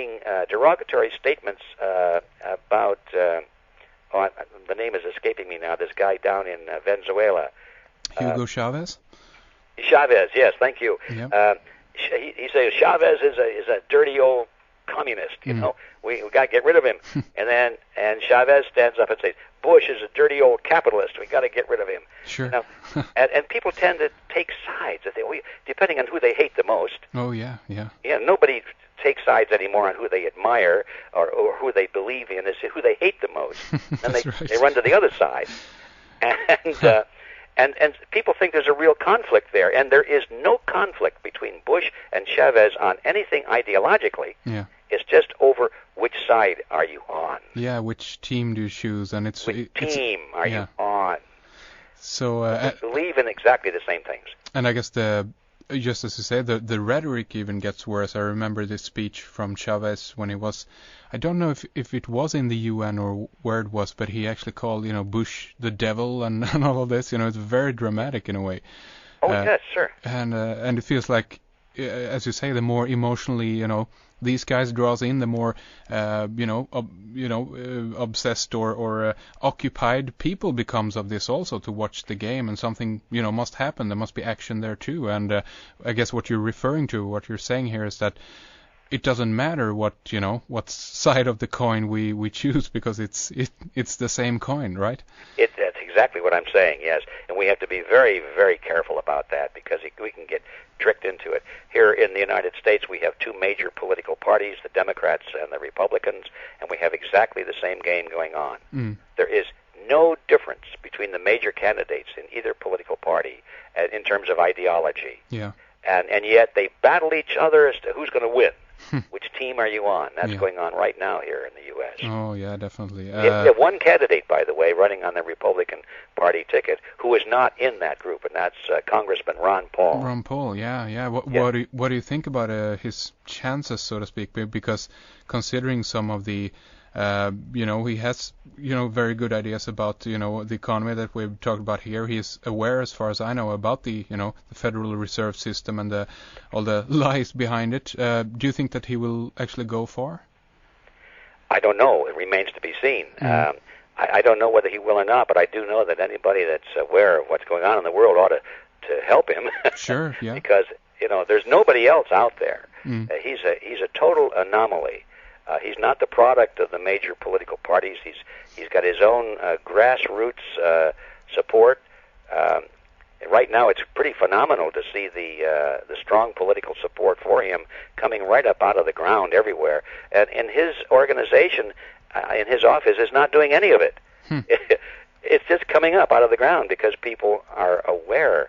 making derogatory statements about, the name is escaping me now, this guy down in Venezuela. Hugo Chavez? Chavez, yes, thank you. Yep. He says Chavez is a dirty old communist. You know, we got to get rid of him. and Chavez stands up and says Bush is a dirty old capitalist. We got to get rid of him. Sure. You know? and people tend to take sides, depending on who they hate the most. Oh yeah. Yeah, nobody takes sides anymore on who they admire or who they believe in. It's who they hate the most, and they run to the other side. And people think there's a real conflict there, and there is no conflict between Bush and Chavez on anything ideologically. Yeah. It's just over which side are you on. Yeah, which team do you choose, and which team are you on. So we believe in exactly the same things. And I guess just as you say, the rhetoric even gets worse. I remember this speech from Chavez when he was, I don't know if it was in the UN or where it was, but he actually called, Bush the devil and all of this. It's very dramatic in a way. Oh, yes, sure. And it feels like, as you say, the more emotionally, these guys draws in, the more, obsessed or occupied people becomes of this also to watch the game, and something, must happen. There must be action there too. And I guess what you're referring to, what you're saying here is that it doesn't matter what side of the coin we choose, because it's the same coin, right? That's exactly what I'm saying, yes. And we have to be very, very careful about that, because we can get tricked into it. Here in the United States, we have two major political parties, the Democrats and the Republicans, and we have exactly the same game going on. There is no difference between the major candidates in either political party in terms of ideology. Yeah. And yet they battle each other as to who's going to win. Which team are you on? That's going on right now here in the U.S. Oh, yeah, definitely. We have one candidate, by the way, running on the Republican Party ticket who is not in that group, and that's Congressman Ron Paul. Ron Paul, yeah. What do you think about his chances, so to speak? Because considering some of the he has, very good ideas about, the economy that we've talked about here. He's aware, as far as I know, about the, the Federal Reserve System and all the lies behind it. Do you think that he will actually go far? I don't know. It remains to be seen. I don't know whether he will or not, but I do know that anybody that's aware of what's going on in the world ought to help him. Sure, yeah. Because, there's nobody else out there. He's a total anomaly. He's not the product of the major political parties. He's got his own grassroots support. Right now, it's pretty phenomenal to see the strong political support for him coming right up out of the ground everywhere. And his organization, in his office, is not doing any of it. It's just coming up out of the ground because people are aware.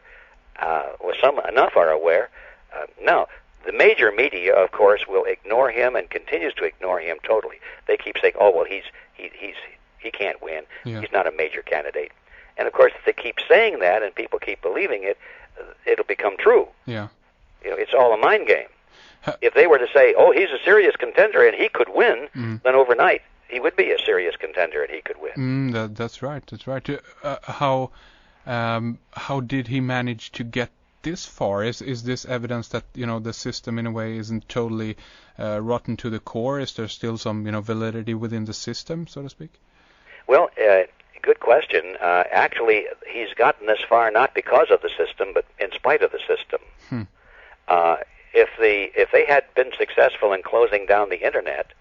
Enough are aware. Now, the major media, of course, will ignore him and continues to ignore him totally. They keep saying, "Oh, well, he can't win. Yeah. He's not a major candidate." And of course, if they keep saying that and people keep believing it, it'll become true. Yeah. It's all a mind game. If they were to say, "Oh, he's a serious contender and he could win," then overnight he would be a serious contender and he could win. That's right. How did he manage to get this far? Is this evidence that the system in a way isn't totally rotten to the core? Is there still some validity within the system, so to speak? Well, good question. Actually, he's gotten this far not because of the system, but in spite of the system. If they had been successful in closing down the internet,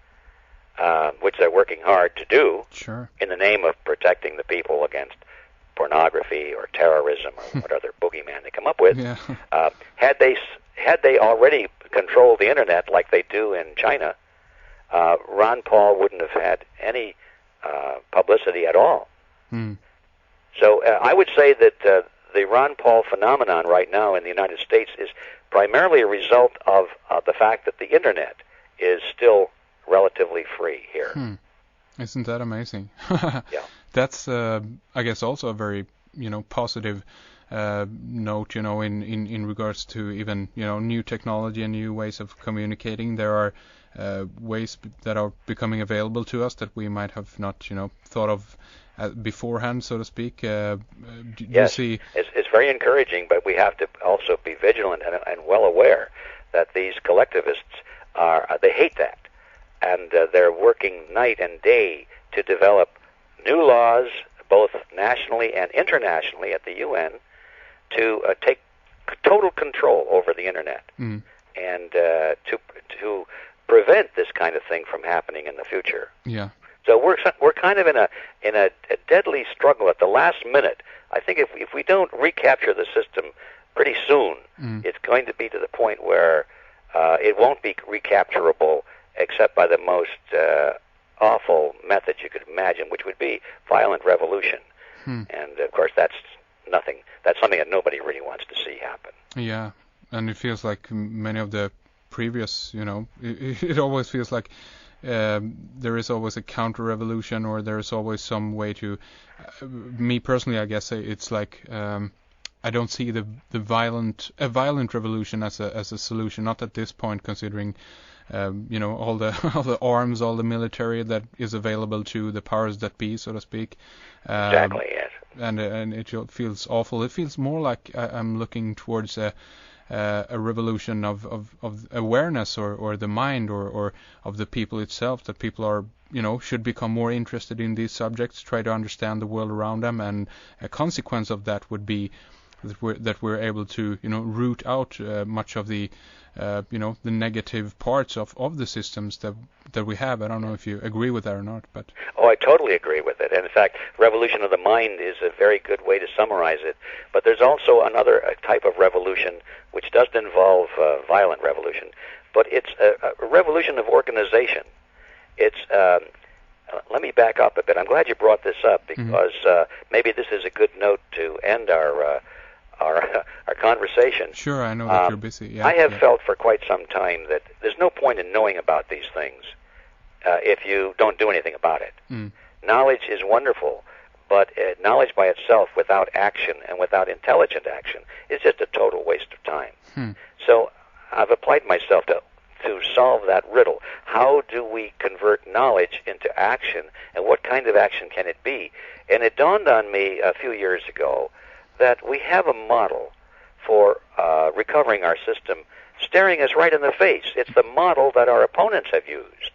which they're working hard to do, sure, in the name of protecting the people against pornography or terrorism or what other boogeyman they come up with. Yeah. Had they already controlled the internet like they do in China, Ron Paul wouldn't have had any publicity at all. So I would say that the Ron Paul phenomenon right now in the United States is primarily a result of the fact that the internet is still relatively free here. Isn't that amazing? Yeah. That's, I guess, also a very, positive note, in regards to even, new technology and new ways of communicating. There are ways that are becoming available to us that we might have not, thought of beforehand, so to speak. Yes, you see... it's very encouraging, but we have to also be vigilant and well aware that these collectivists they hate that. and they're working night and day to develop new laws, both nationally and internationally at the UN, to take total control over the Internet and to prevent this kind of thing from happening in the future. Yeah. So we're kind of in a deadly struggle at the last minute. I think if we don't recapture the system pretty soon, it's going to be to the point where it won't be recapturable except by the most awful methods you could imagine, which would be violent revolution. And of course, that's something that nobody really wants to see happen. Yeah, and it feels like many of the previous, it always feels like there is always a counter-revolution, or there is always some way to. Me personally, I guess it's like I don't see the violent revolution as a solution. Not at this point, considering all the arms, all the military that is available to the powers that be, so to speak. Exactly. Yes. And it feels awful. It feels more like I'm looking towards a revolution of awareness or the mind or of the people itself, that people are should become more interested in these subjects, try to understand the world around them, and a consequence of that would be that we're able to root out much of the the negative parts of the systems that we have. I don't know if you agree with that or not, but I totally agree with it. And in fact, revolution of the mind is a very good way to summarize it. But there's also another type of revolution which doesn't involve violent revolution, but it's a revolution of organization. It's let me back up a bit. I'm glad you brought this up, because maybe this is a good note to end our conversation. Sure, I know that you're busy. Yeah, I have felt for quite some time that there's no point in knowing about these things if you don't do anything about it. Knowledge is wonderful, but knowledge by itself without action and without intelligent action is just a total waste of time. So I've applied myself to solve that riddle. How do we convert knowledge into action, and what kind of action can it be? And it dawned on me a few years ago that we have a model for recovering our system staring us right in the face. It's the model that our opponents have used.